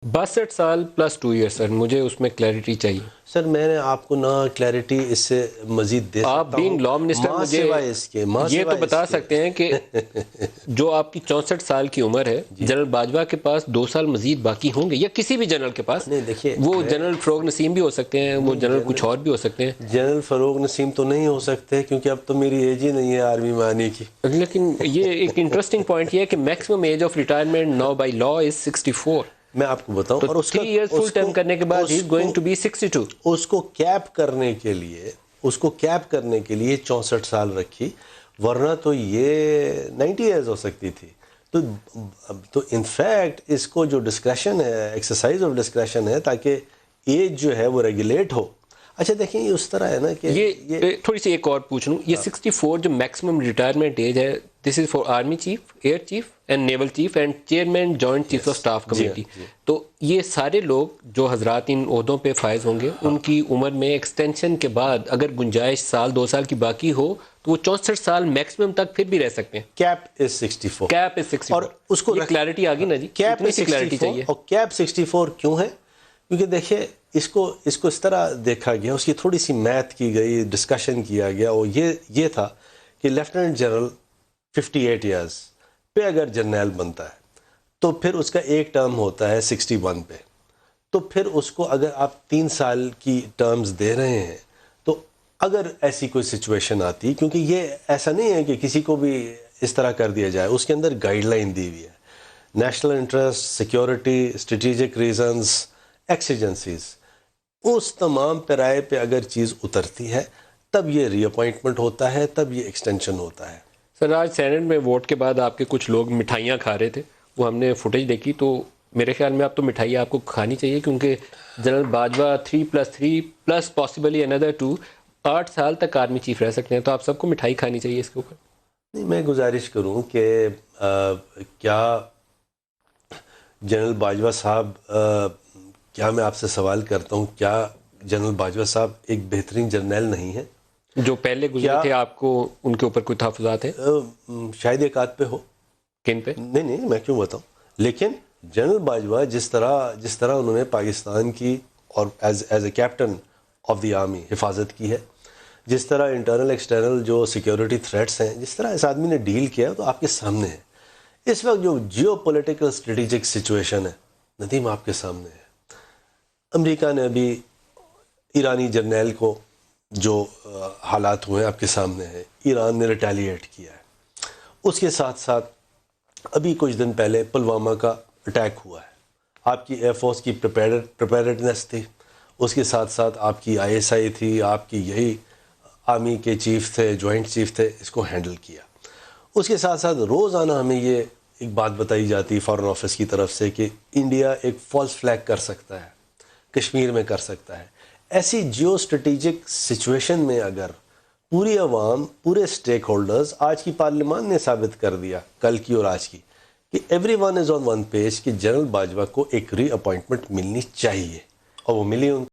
62 سال plus 2 year سر، مجھے اس میں کلیئرٹی چاہیے سر. میں نے آپ کو نہ کلیئرٹی اس سے مزید دے سکتا ہوں. آپ بینگ لا منسٹر مجھے یہ تو بتا سکتے ہیں کہ جو آپ کی 64 سال کی عمر ہے، جنرل باجوہ کے پاس 2 سال مزید باقی ہوں گے، یا کسی بھی جنرل کے پاس. نہیں دیکھیے، وہ جنرل فروغ نسیم بھی ہو سکتے ہیں، وہ جنرل کچھ اور بھی ہو سکتے ہیں. جنرل فروغ نسیم تو نہیں ہو سکتے کیونکہ اب تو میری ایج ہی نہیں ہے آرمی میں آنے کی. لیکن یہ ایک انٹرسٹنگ پوائنٹ یہ ہے کہ maximum age of retirement now by law is 64. میں آپ کو بتاؤں، اور اس 3 ایئرز فل ٹائم کرنے کے بعد ہی از گوئنگ ٹو بی 62. اس کو کیپ کرنے کے لیے 64 سال رکھی، ورنہ تو یہ 90 ایئرز ہو سکتی تھی. تو انفیکٹ اس کو جو ڈسکریشن ہے، ایکسرسائز آف ڈسکریشن ہے، تاکہ ایج جو ہے وہ ریگولیٹ ہو. اچھا دیکھیں، یہ اس طرح ہے نا کہ یہ تھوڑی سی ایک اور پوچھ لوں، یہ 64 جو میکسیمم ریٹائرمنٹ ایج ہے، this is for army chief, air chief and naval chief and chairman joint chief of staff committee. تو یہ سارے لوگ جو حضرات ان عہدوں پہ فائز ہوں گے، ان کی عمر میں ایکسٹینشن کے بعد اگر گنجائش 2 سال کی باقی ہو تو وہ 64 سال میکسیمم تک پھر بھی رہ سکتے ہیں. Cap is 64. Cap is 64. اور اس کو کلیئرٹی آ گئی نا جی، کیپ اتنی سی کلیئرٹی چاہیے. اور کیپ 64 کیوں ہے؟ کیونکہ دیکھیں، اس کو اس طرح دیکھا گیا، اس کی تھوڑی سی میتھ کی گئی، ڈسکشن کیا گیا، اور یہ تھا کہ لیفٹیننٹ جنرل 58 ایئرز پہ اگر جرنیل بنتا ہے تو پھر اس کا ایک ٹرم ہوتا ہے 61 پہ. تو پھر اس کو اگر آپ 3 سال کی ٹرمز دے رہے ہیں، تو اگر ایسی کوئی سچویشن آتی، کیونکہ یہ ایسا نہیں ہے کہ کسی کو بھی اس طرح کر دیا جائے، اس کے اندر گائیڈ لائن دی ہوئی ہے. National interest, security, strategic reasons, exigencies, اس تمام پیرائے پہ اگر چیز اترتی ہے، تب یہ ری اپوائنٹمنٹ ہوتا ہے، تب یہ ایکسٹینشن ہوتا ہے. سر آج سینٹ میں ووٹ کے بعد آپ کے کچھ لوگ مٹھائیاں کھا رہے تھے، وہ ہم نے فوٹیج دیکھی، تو میرے خیال میں اب تو مٹھائی آپ کو کھانی چاہیے، کیونکہ جنرل باجوہ 3+3 پلس پاسبلی اندر 2 8 سال تک آرمی چیف رہ سکتے ہیں. تو آپ سب کو مٹھائی کھانی چاہیے اس کے اوپر. نہیں، میں گزارش کروں کہ کیا جنرل باجوہ صاحب، کیا میں آپ سے سوال کرتا ہوں، کیا جنرل باجوہ صاحب ایک بہترین جرنیل نہیں ہیں؟ جو پہلے گزرے تھے، آپ کو ان کے اوپر کوئی تحفظات ہیں؟ شاید ایک آدھ پہ ہو. کن پہ؟ نہیں میں کیوں بتاؤں. لیکن جنرل باجوہ جس طرح انہوں نے پاکستان کی اور as a captain of the army حفاظت کی ہے، جس طرح انٹرنل ایکسٹرنل جو سیکیورٹی تھریٹس ہیں، جس طرح اس آدمی نے ڈیل کیا، تو آپ کے سامنے ہے. اس وقت جو جیو پولیٹیکل اسٹریٹجک سچویشن ہے، ندیم، آپ کے سامنے ہے. امریکہ نے ابھی ایرانی جرنیل کو، جو حالات ہوئے آپ کے سامنے ہیں، ایران نے ریٹیلیٹ کیا ہے. اس کے ساتھ ساتھ ابھی کچھ دن پہلے پلوامہ کا اٹیک ہوا ہے. آپ کی ایئر فورس کی پریپیرڈنس تھی، اس کے ساتھ ساتھ آپ کی ISI تھی، آپ کی یہی آرمی کے چیف تھے، جوائنٹ چیف تھے، اس کو ہینڈل کیا. اس کے ساتھ ساتھ روزانہ ہمیں یہ ایک بات بتائی جاتی فارن آفس کی طرف سے کہ انڈیا ایک فالس فلیگ کر سکتا ہے، کشمیر میں کر سکتا ہے. ایسی جیو اسٹریٹجک سچویشن میں اگر پوری عوام، پورے سٹیک ہولڈرز، آج کی پارلیمان نے ثابت کر دیا، کل کی اور آج کی، کہ every one is on one page کہ جنرل باجوہ کو ایک ری اپوائنٹمنٹ ملنی چاہیے، اور وہ ملی ان